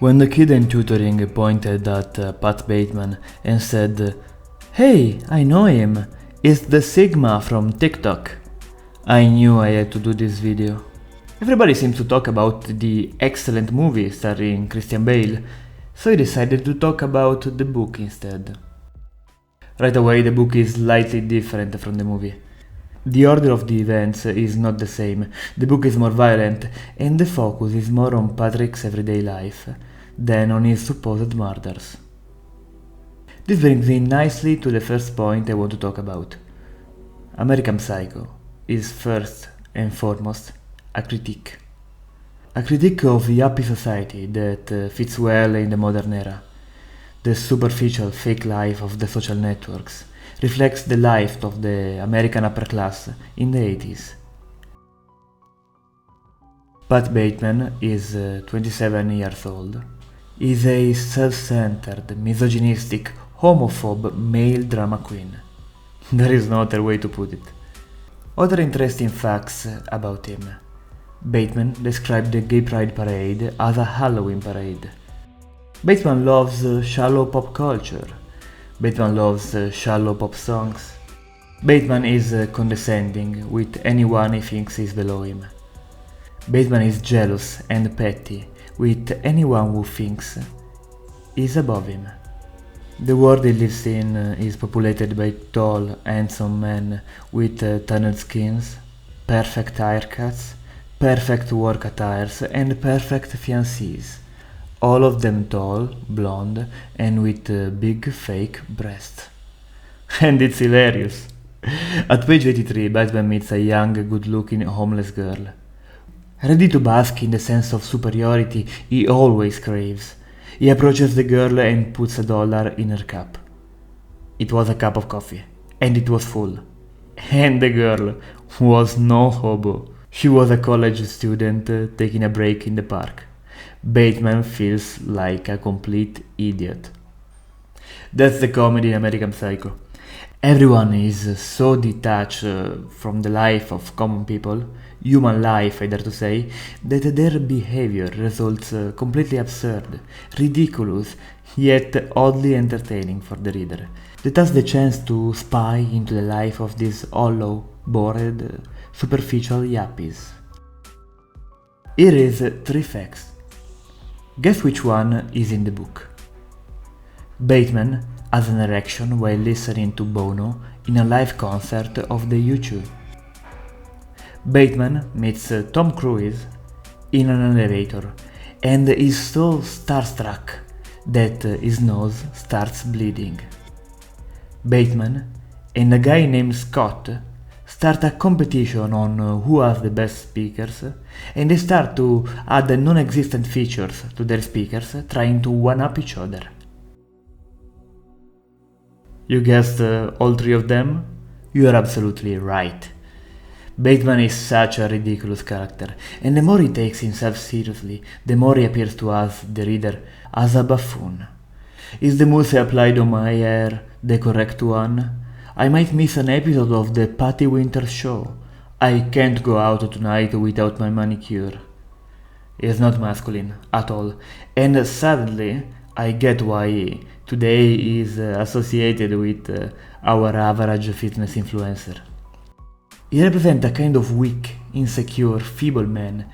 When the kid in tutoring pointed at Pat Bateman and said, "Hey, I know him, it's the Sigma from TikTok," I knew I had to do this video. Everybody seems to talk about the excellent movie starring Christian Bale, so I decided to talk about the book instead. Right away, the book is slightly different from the movie. The order of the events is not the same, the book is more violent, and the focus is more on Patrick's everyday life than on his supposed murders. This brings me nicely to the first point I want to talk about. American Psycho is first and foremost a critique. A critique of the happy society that fits well in the modern era. The superficial fake life of the social networks reflects the life of the American upper class in the 80s. Pat Bateman is 27 years old. He's a self-centered, misogynistic, homophobe male drama queen. There is no other way to put it. Other interesting facts about him. Bateman described the Gay Pride Parade as a Halloween parade. Bateman loves shallow pop culture. Bateman loves shallow pop songs. Bateman is condescending with anyone he thinks is below him. Bateman is jealous and petty with anyone who thinks is above him. The world he lives in is populated by tall, handsome men with tanned skins, perfect haircuts, perfect work attires, and perfect fiancés. All of them tall, blonde, and with big fake breasts. And it's hilarious. At page 83, Batman meets a young, good-looking homeless girl. Ready to bask in the sense of superiority he always craves, he approaches the girl and puts $1 in her cup. It was a cup of coffee, and it was full. And the girl was no hobo. She was a college student taking a break in the park. Bateman feels like a complete idiot. That's the comedy in American Psycho. Everyone is so detached from the life of common people, human life I dare to say, that their behavior results completely absurd, ridiculous, yet oddly entertaining for the reader, that has the chance to spy into the life of these hollow, bored, superficial yappies. Here is 3 facts. Guess which one is in the book? Bateman has an erection while listening to Bono in a live concert of the U2. Bateman meets Tom Cruise in an elevator and is so starstruck that his nose starts bleeding. Bateman and a guy named Scott start a competition on who has the best speakers, and they start to add non-existent features to their speakers, trying to one-up each other. You guessed all 3 of them? You are absolutely right. Bateman is such a ridiculous character, and the more he takes himself seriously, the more he appears to us, the reader, as a buffoon. Is the mousse applied on my hair the correct one? I might miss an episode of the Patty Winters show. I can't go out tonight without my manicure. He is not masculine at all, and suddenly I get why today is associated with our average fitness influencer. He represents a kind of weak, insecure, feeble man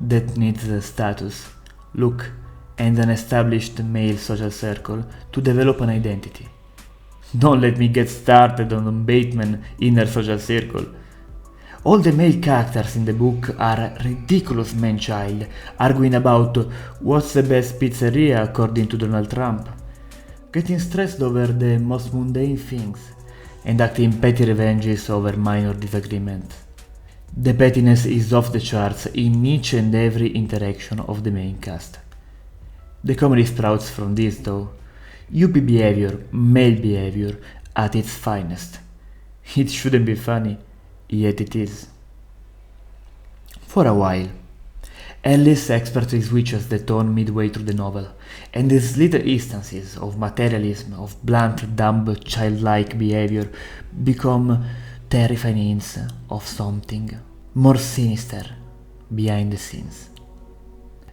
that needs status, look, and an established male social circle to develop an identity. Don't let me get started on Bateman's inner social circle. All the male characters in the book are ridiculous man-child, arguing about what's the best pizzeria according to Donald Trump, getting stressed over the most mundane things, and acting petty revenges over minor disagreements. The pettiness is off the charts in each and every interaction of the main cast. The comedy sprouts from this though. Yuppie behavior, male behavior, at its finest. It shouldn't be funny, yet it is. For a while, Ellis expertly switches the tone midway through the novel, and these little instances of materialism, of blunt, dumb, childlike behavior become terrifying hints of something more sinister behind the scenes.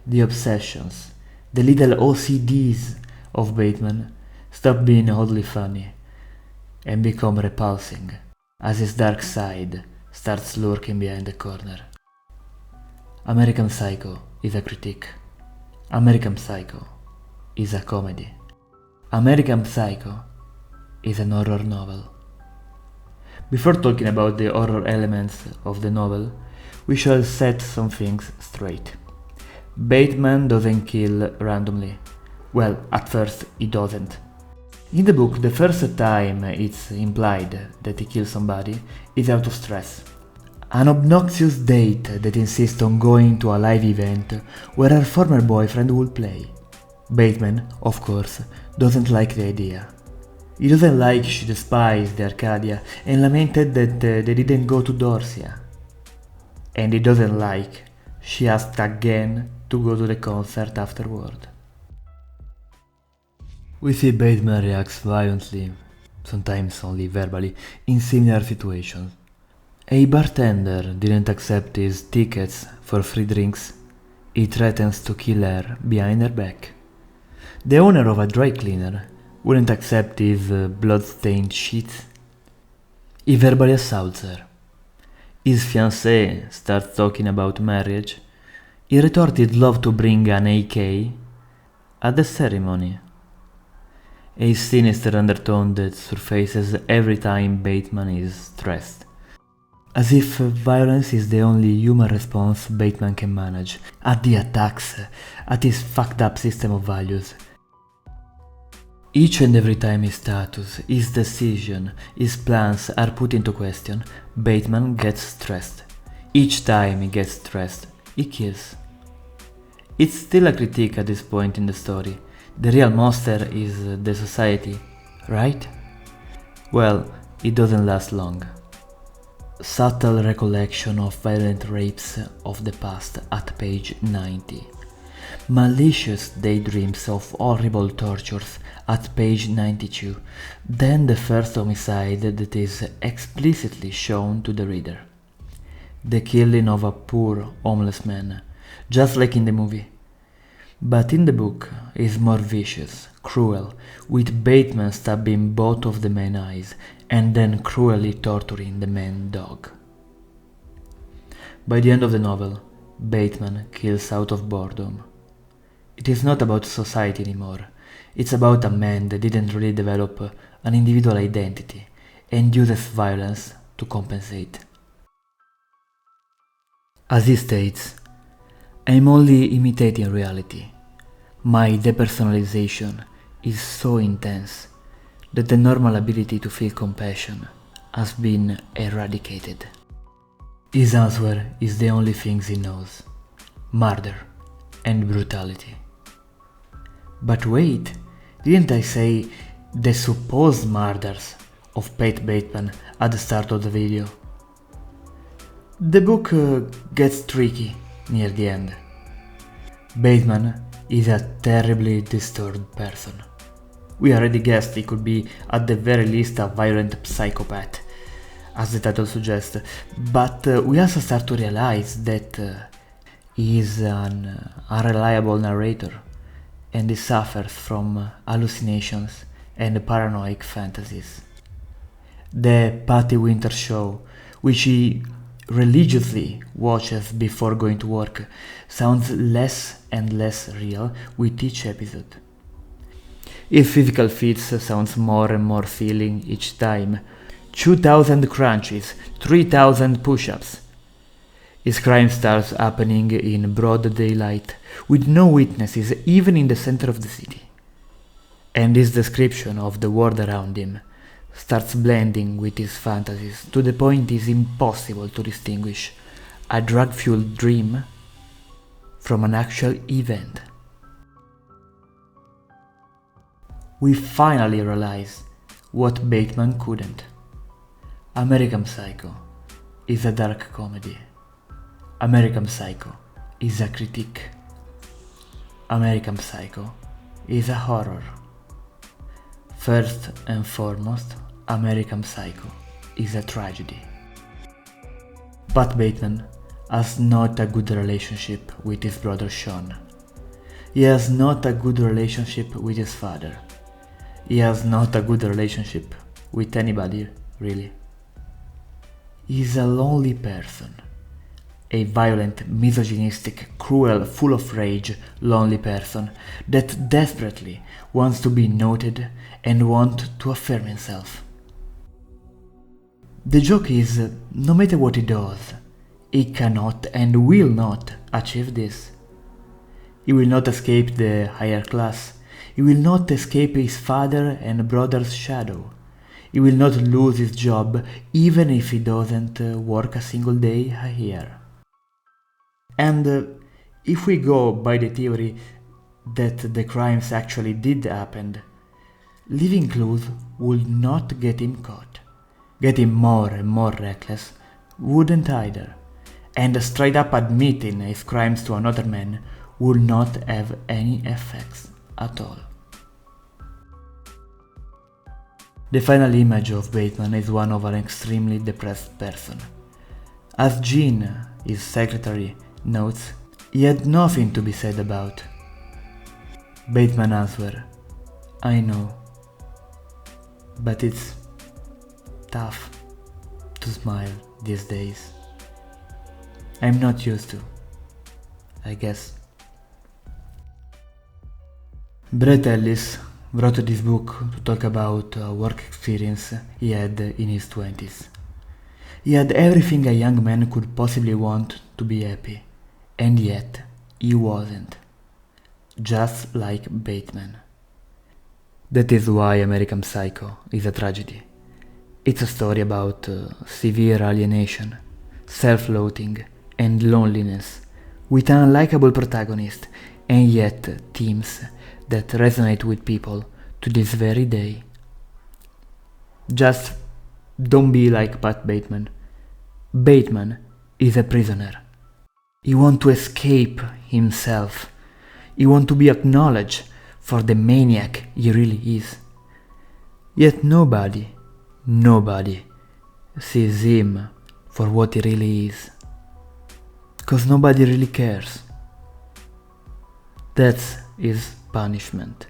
The obsessions, The little OCDs of Bateman stop being oddly funny and become repulsing as his dark side starts lurking behind the corner. American Psycho is a critique. American Psycho is a comedy. American Psycho is an horror novel. Before talking about the horror elements of the novel, we shall set some things straight. Bateman doesn't kill randomly. Well, at first he doesn't. In the book, the first time it's implied that he kills somebody is out of stress. An obnoxious date that insists on going to a live event where her former boyfriend will play. Bateman, of course, doesn't like the idea. He doesn't like she despised the Arcadia and lamented that they didn't go to Dorsia. And he doesn't like she asked again to go to the concert afterward. We see Bateman reacts violently, sometimes only verbally, in similar situations. A bartender didn't accept his tickets for free drinks. He threatens to kill her behind her back. The owner of a dry cleaner wouldn't accept his blood-stained sheets. He verbally assaults her. His fiancée starts talking about marriage. He retorted love to bring an AK at the ceremony. A sinister undertone that surfaces every time Bateman is stressed. As if violence is the only human response Bateman can manage at the attacks, at his fucked up system of values. Each and every time his status, his decision, his plans are put into question, Bateman gets stressed. Each time he gets stressed, he kills. It's still a critique at this point in the story. The real monster is the society, right? Well, it doesn't last long. Subtle recollection of violent rapes of the past at page 90. Malicious daydreams of horrible tortures at page 92. Then the first homicide that is explicitly shown to the reader. The killing of a poor homeless man, just like in the movie. But in the book is more vicious, cruel, with Bateman stabbing both of the men's eyes and then cruelly torturing the man's dog. By the end of the novel, Bateman kills out of boredom. It is not about society anymore. It's about a man that didn't really develop an individual identity and uses violence to compensate. As he states, I'm only imitating reality. My depersonalization is so intense that the normal ability to feel compassion has been eradicated. His answer is the only things he knows: murder and brutality. But wait, didn't I say the supposed murders of Pat Bateman at the start of the video? The book gets tricky near the end. Bateman is a terribly disturbed person. We already guessed he could be at the very least a violent psychopath, as the title suggests, but we also start to realize that he is an unreliable narrator and he suffers from hallucinations and paranoid fantasies. The Patty Winter Show, which he religiously watches before going to work, sounds less and less real with each episode. His physical feats sounds more and more thrilling each time. 2,000 crunches, 3,000 push-ups. His crime starts happening in broad daylight, with no witnesses even in the center of the city. And his description of the world around him starts blending with his fantasies to the point it is impossible to distinguish a drug-fueled dream from an actual event. We finally realize what Bateman couldn't. American Psycho is a dark comedy. American Psycho is a critique. American Psycho is a horror. First and foremost, American Psycho is a tragedy. Pat Bateman has not a good relationship with his brother Sean. He has not a good relationship with his father. He has not a good relationship with anybody, really. He's a lonely person. A violent, misogynistic, cruel, full of rage, lonely person that desperately wants to be noted and wants to affirm himself. The joke is, no matter what he does, he cannot and will not achieve this. He will not escape the higher class. He will not escape his father and brother's shadow. He will not lose his job even if he doesn't work a single day a year. And if we go by the theory that the crimes actually did happen, leaving clues would not get him caught. Getting more and more reckless wouldn't either, and straight up admitting his crimes to another man would not have any effects at all. The final image of Bateman is one of an extremely depressed person. As Jean, his secretary, notes, he had nothing to be sad about. Bateman answered, "I know, but it's tough to smile these days. I'm not used to, I guess." Bret Ellis wrote this book to talk about a work experience he had in his 20s. He had everything a young man could possibly want to be happy, and yet he wasn't. Just like Bateman. That is why American Psycho is a tragedy. It's a story about severe alienation, self-loathing, and loneliness, with an unlikable protagonist, and yet themes that resonate with people to this very day. Just don't be like Pat Bateman. Bateman is a prisoner. He wants to escape himself. He wants to be acknowledged for the maniac he really is. Yet nobody sees him for what he really is. 'Cause nobody really cares. That's his punishment.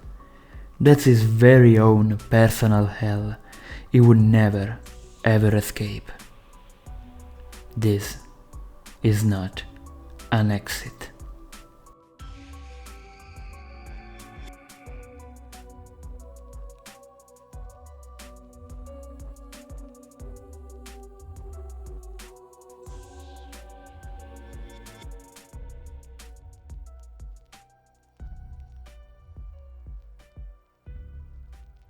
That's his very own personal hell he would never ever escape. This is not an exit.